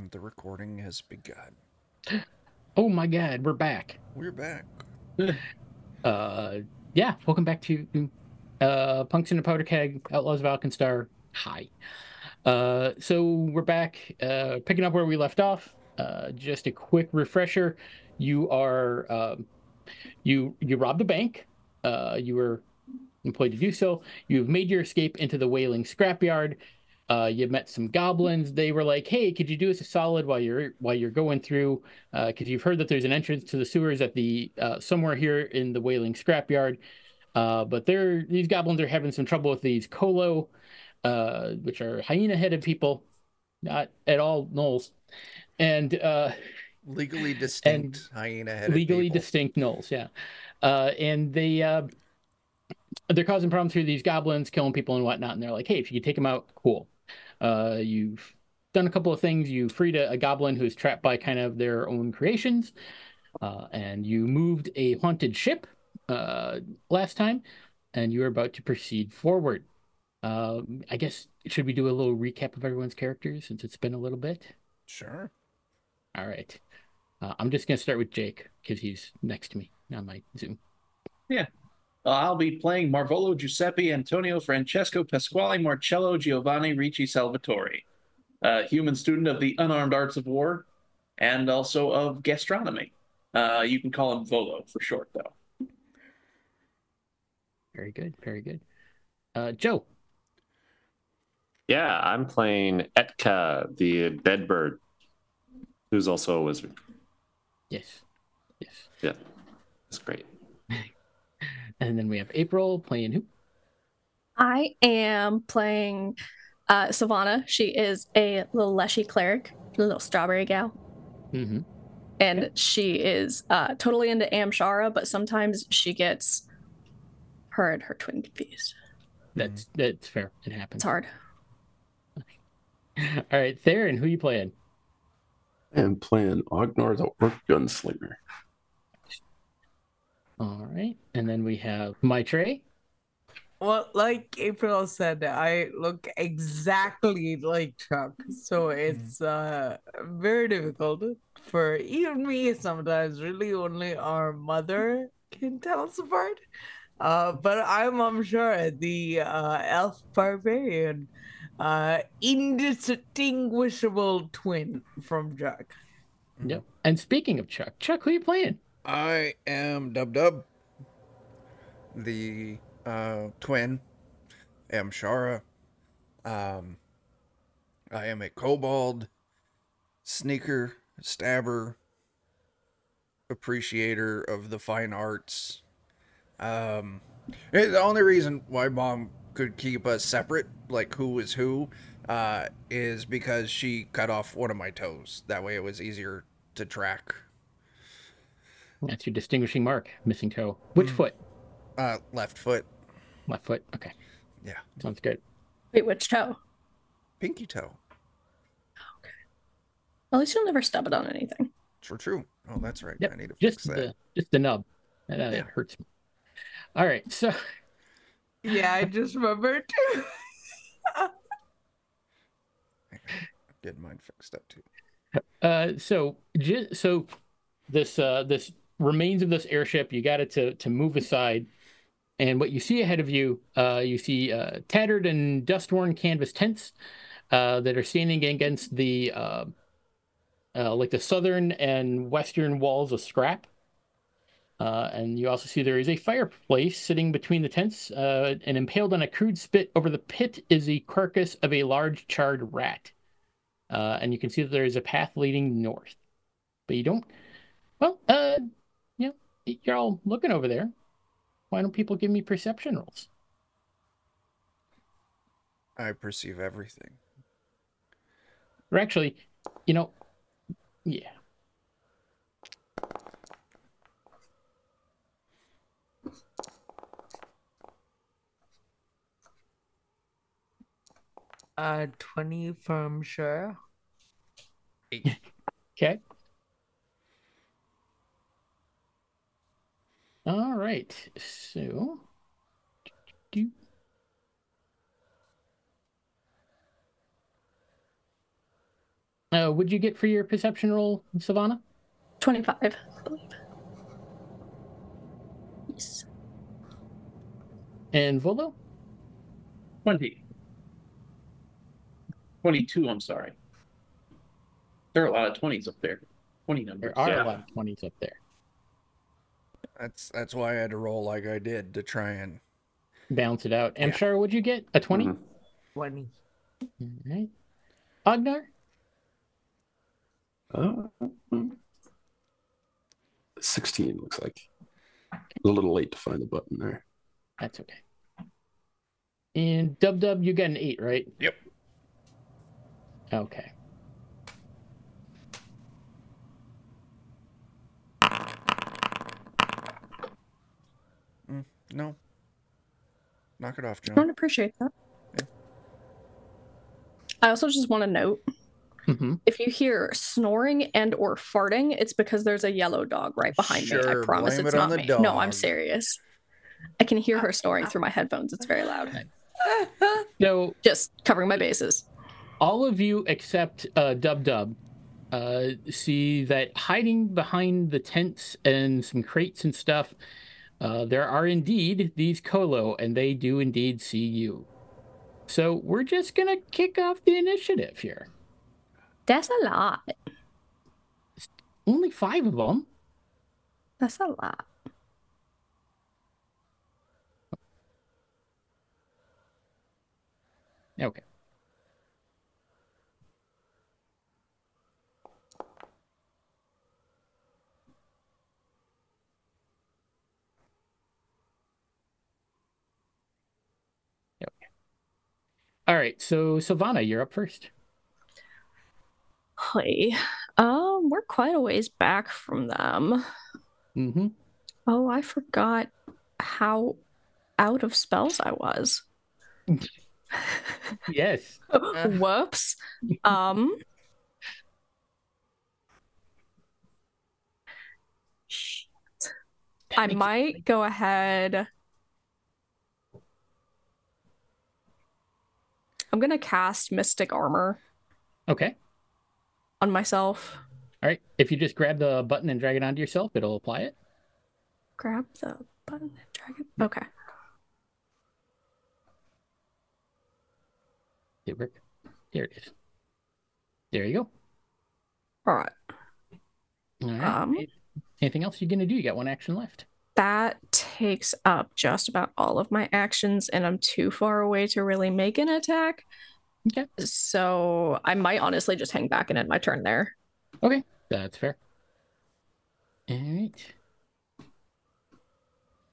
And the recording has begun. Oh my god, we're back. We're back. Yeah, welcome back to Punks in the Powderkeg, Outlaws of Alkenstar. Hi. So we're back, picking up where we left off. Just a quick refresher. You are you robbed a bank. You were employed to do so. You've made your escape into the whaling scrapyard. You met some goblins. They were like, "Hey, could you do us a solid while you're going through? Because you've heard that there's an entrance to the sewers at the somewhere here in the whaling scrapyard. But these goblins are having some trouble with these Kolo, which are hyena-headed people, not at all gnolls, and legally distinct hyena-headed legally people. distinct gnolls. Yeah, and they're causing problems through these goblins, killing people and whatnot. And they're like, "Hey, if you could take them out, cool." You've done a couple of things. You freed a goblin who's trapped by kind of their own creations, and you moved a haunted ship last time, and you are about to proceed forward. I guess, should we do a little recap of everyone's characters since it's been a little bit? Sure. All right. I'm just going to start with Jake because he's next to me on my Zoom. Yeah. I'll be playing Marvolo Giuseppe Antonio Francesco Pasquale Marcello Giovanni Ricci Salvatore, human student of the unarmed arts of war and also of gastronomy. You can call him Volo for short, though. Very good. Very good. Joe. Yeah, I'm playing Etka, the bedbird, who's also a wizard. Yes. Yes. Yeah, that's great. And then we have Aprille playing who? I am playing Sylvana. She is a little Leshy cleric, a little strawberry gal. Mm-hmm. And she is totally into Amshara, but sometimes she gets her and her twin confused. That's fair. It happens. It's hard. All right, Theron, who you playing? I'm playing Ognar the Orc Gunslinger. All right, and then we have Maitre. Well, like Aprille said, I look exactly like Chuck, so it's very difficult for even me sometimes. Really, only our mother can tell us apart. But I'm sure the elf barbarian, indistinguishable twin from Chuck. Yep. And speaking of Chuck, who are you playing? I am Dub, the twin, Amshara. I am a kobold, sneaker, stabber, appreciator of the fine arts. The only reason why Mom could keep us separate, like who was who, is because she cut off one of my toes. That way it was easier to track. That's your distinguishing mark, missing toe. Which foot? Left foot. Left foot. Okay. Yeah. Sounds good. Wait, which toe? Pinky toe. Okay. At least you'll never stub it on anything. True. Oh, that's right. Yep. I need to fix that. Just the nub. That hurts me. All right. So. Yeah, I just remembered too. Getting mine fixed up too. So this remains of this airship. You got it to move aside, and what you see ahead of you, you see tattered and dust-worn canvas tents that are standing against the like the southern and western walls of scrap. And you also see there is a fireplace sitting between the tents, and impaled on a crude spit over the pit is the carcass of a large charred rat. And you can see that there is a path leading north. But you don't... Well, you're all looking over there. Why don't people give me perception rolls? I perceive everything. Or actually, yeah. 20 from sure. Okay. All right. So. What'd you get for your perception roll, Sylvana? 25, I believe. Yes. And Volo? 20. 22, I'm sorry. There are a lot of 20s up there. 20 numbers. There are Yeah. a lot of 20s up there. That's why I had to roll like I did to try and Balance it out. Yeah. Amshar, what'd you get? A 20? 20. All right. Agnar? 16 looks like. A little late to find the button there. That's okay. And Dub, you got an 8, right? Yep. Okay. No. Knock it off, I John. don't appreciate that. Yeah. I also just want to note, Mm-hmm. if you hear snoring and or farting, it's because there's a yellow dog right behind me. I Sure, promise blame it's it on not the me. No, I'm dog. serious. I can hear her snoring through my headphones. It's very loud. So Just covering my bases. all of you except Dub see that hiding behind the tents and some crates and stuff, there are indeed these Colo, and they do indeed see you. So we're just gonna kick off the initiative here. That's a lot. Only 5 of them. That's a lot. Okay. Okay. All right. So Sylvana, you're up first. Hey, we're quite a ways back from them. Mm-hmm. Oh, I forgot how out of spells I was. Yes. Whoops. Shit. I might go ahead. I'm gonna cast Mystic Armor Okay. on myself. All right. If you just grab the button and drag it onto yourself, it'll apply it. Grab the button and drag it. Okay. Did it work? There it is. There you go. All right. All right. Anything else you're gonna do? You got 1 action left. That takes up just about all of my actions, and I'm too far away to really make an attack. Okay. So I might honestly just hang back and end my turn there. Okay. That's fair. All right.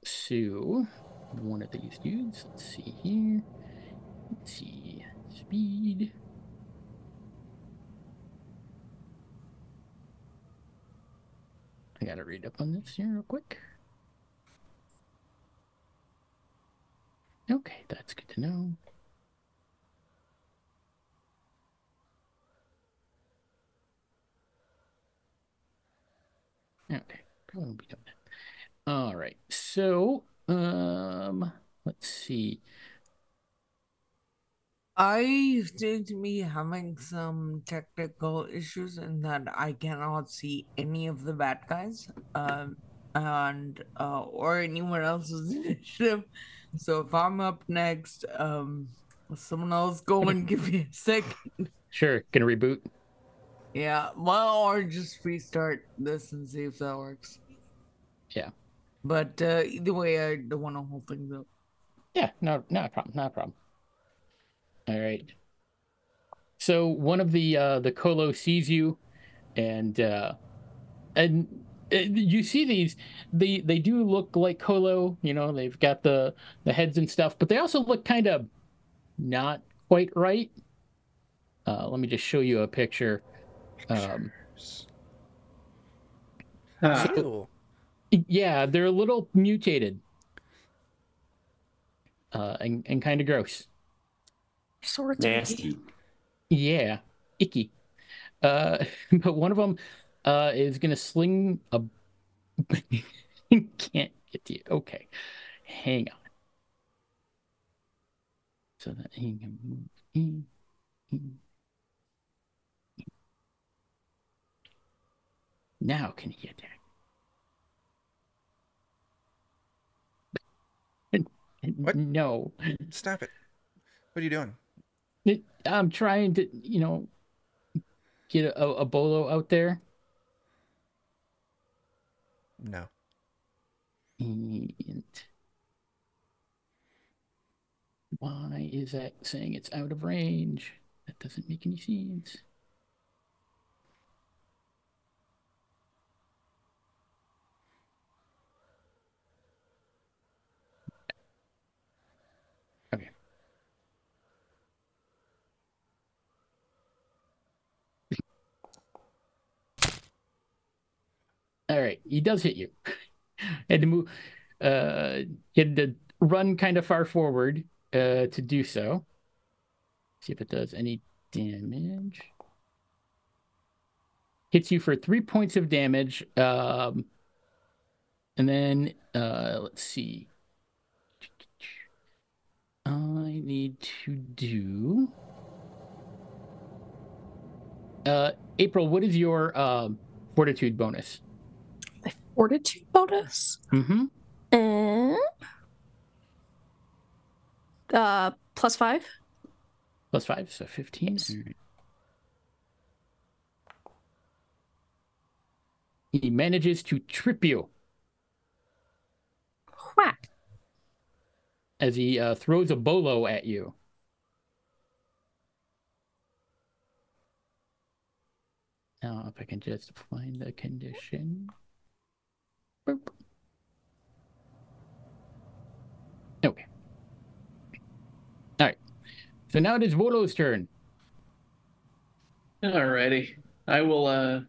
So one of these dudes. Let's see here. Let's see. Speed. I gotta read up on this here real quick. Okay, that's good to know. Okay, probably won't be doing that. All right, so let's see. I seem to be having some technical issues in that I cannot see any of the bad guys, and or anyone else's initiative. So if I'm up next, someone else go and give me a second. Sure, gonna reboot. Yeah, well, or just restart this and see if that works. Yeah. But either way, I don't want to hold things up. Yeah, no, not a problem, not a problem. All right. So one of the Colo sees you, and you see these. They do look like Colo. You know, they've got the heads and stuff, but they also look kind of not quite right. Let me just show you a picture. Ew. Yeah, they're a little mutated, and kind of gross. Swords. Nasty. Yeah, icky. But one of them is gonna sling a. Can't get to you. Okay, hang on. So that he can move in. Now can he attack? What? No. Stop it. What are you doing? I'm trying to, get a bolo out there. No. And why is that saying it's out of range? That doesn't make any sense. Okay. All right, he does hit you. Had to move. He had to run kind of far forward to do so. See if it does any damage. Hits you for 3 points of damage. And then let's see. I need to do. Aprille, what is your fortitude bonus? My fortitude bonus? Mm-hmm. +5. +5, so 15. Yes. All right. He manages to trip you Whack. as he throws a bolo at you. Now, if I can just find the condition. Boop. Okay. All right. So now it is Volo's turn. Alrighty. I will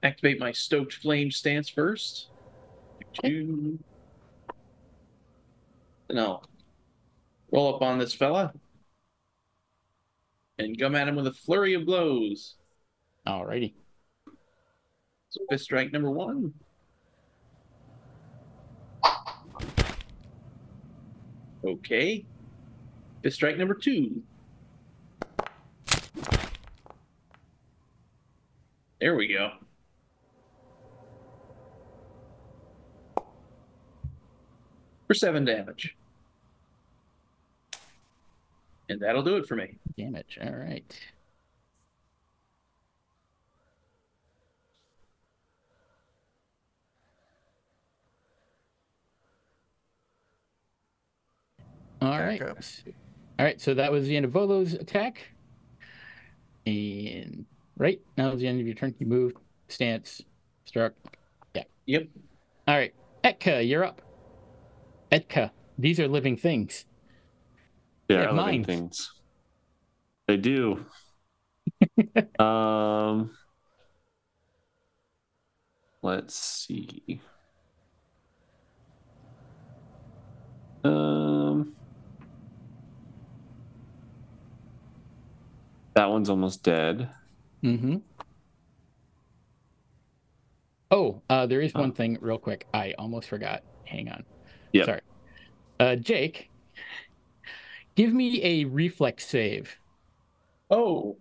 activate my stoked flame stance first. Then I'll roll up on this fella and come at him with a flurry of blows. Alrighty. So fist strike number 1. Okay. Fist strike number 2. There we go. For 7 damage. And that'll do it for me. Damage. All right. All right. Back up. All right. So that was the end of Volo's attack. And right now is the end of your turn. You moved, stance, struck. Yeah. Yep. All right. Etka, you're up. Etka, these are living things. They They are have living minds. things. They do. Let's see. That one's almost dead. Mm-hmm. Oh, there is one thing real quick. I almost forgot. Hang on. Yep. Sorry. Jake, give me a reflex save. Oh.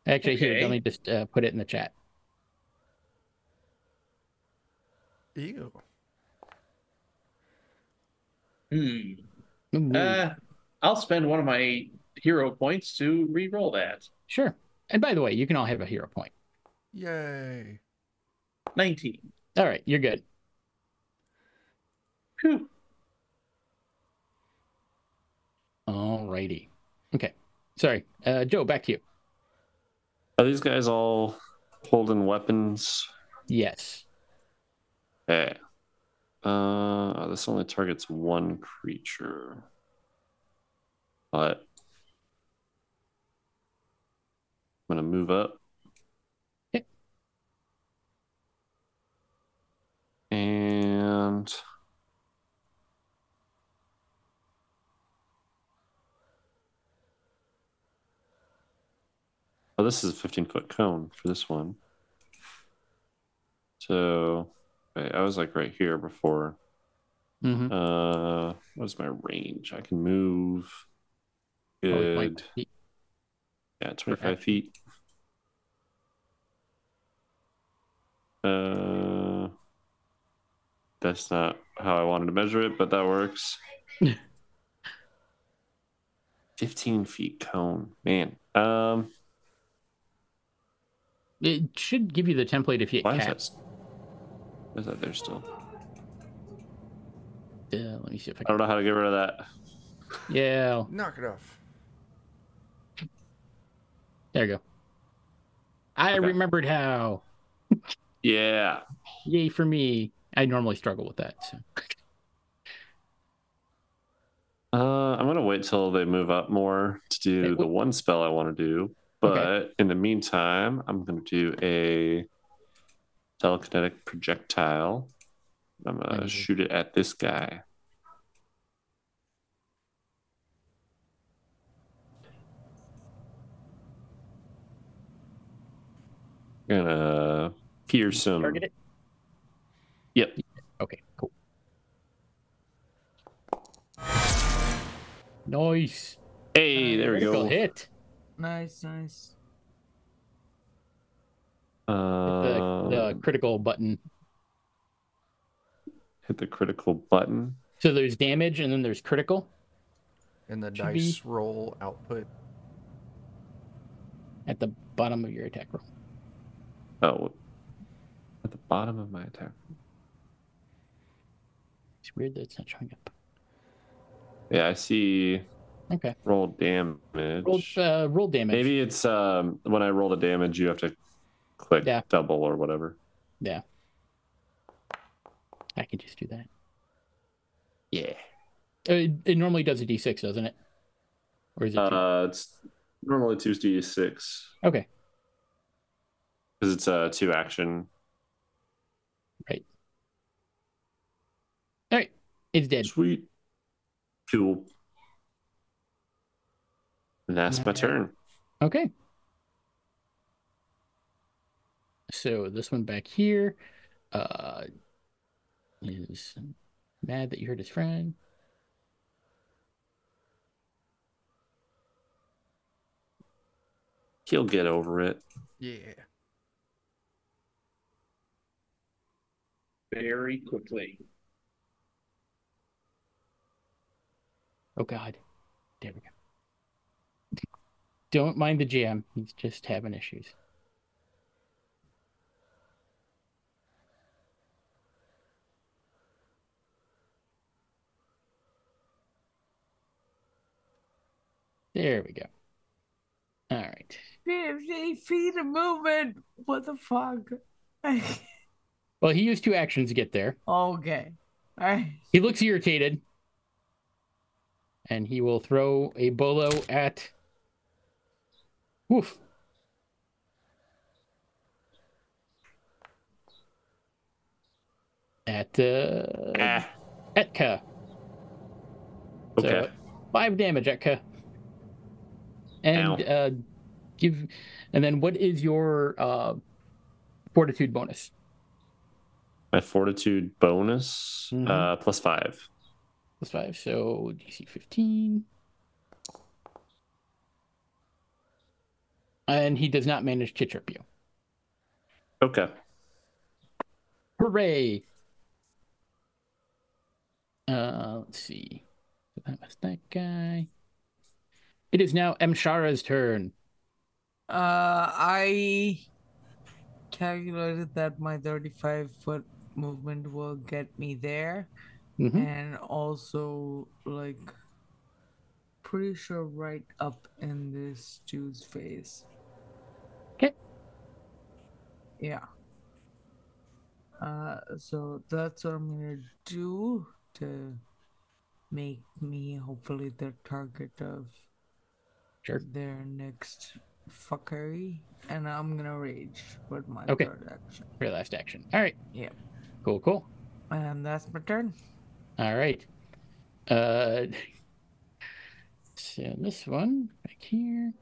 Actually, here, Okay. let me just put it in the chat. Ew. Ooh. I'll spend one of my hero points to re-roll that. Sure. And by the way, you can all have a hero point. Yay. 19. All right, you're good. Whew. All righty. Okay. Sorry. Joe, back to you. Are these guys all holding weapons? Yes. Okay. This only targets one creature. But I'm going to move up. Okay. And this is a 15-foot cone for this one. So I was like right here before. Mm-hmm. What's my range? I can move. Good. Feet. Yeah, 25 feet. That's not how I wanted to measure it, but that works. 15 feet cone. Man. It should give you the template if you Why cap. is that there still? Let me see if I I don't know how to get rid of that. Yeah. Knock it off. There you go. I remembered how. Yeah. Yay for me. I normally struggle with that. So. I'm going to wait till they move up more to do the one spell I want to do. But in the meantime, I'm going to do a telekinetic projectile. I'm going to shoot it at this guy. Gonna pierce him. Target it? Yep. Okay, cool. Nice. Hey, there we go. Hit. Nice. Hit the critical button. Hit the critical button. So there's damage and then there's critical. And the dice roll output. At the bottom of your attack roll. Oh. At the bottom of my attack. It's weird that it's not showing up. Yeah, I see. Okay. Roll damage. Roll damage. Maybe it's when I roll the damage, you have to click double or whatever. Yeah. I can just do that. Yeah. It normally does a d6, doesn't it? Or is it? It's normally 2d6. Okay. Because it's a 2 action. Right. All right. It's dead. Sweet. Cool. And that's my turn. Okay. So this one back here is mad that you hurt his friend. He'll get over it. Yeah. Very quickly. Oh, God. There we go. Don't mind the GM. He's just having issues. There we go. All right. 50 feet of movement. What the fuck? Well, he used 2 actions to get there. Okay. All right. He looks irritated. And he will throw a bolo at... Woof. At Etka. Okay. So 5 damage, Etka. And and then what is your fortitude bonus? My fortitude bonus plus 5. Plus 5, so DC 15. And he does not manage to trip you. Okay. Hooray! Let's see. So that was that guy. It is now Mshara's turn. I calculated that my 35-foot movement will get me there. Mm-hmm. And also, like, pretty sure right up in this dude's face. Okay. Yeah. So that's what I'm gonna do to make me hopefully the target of their next fuckery. And I'm gonna rage with my third action. Your last action. All right. Yeah. Cool. And that's my turn. All right. So this one back here.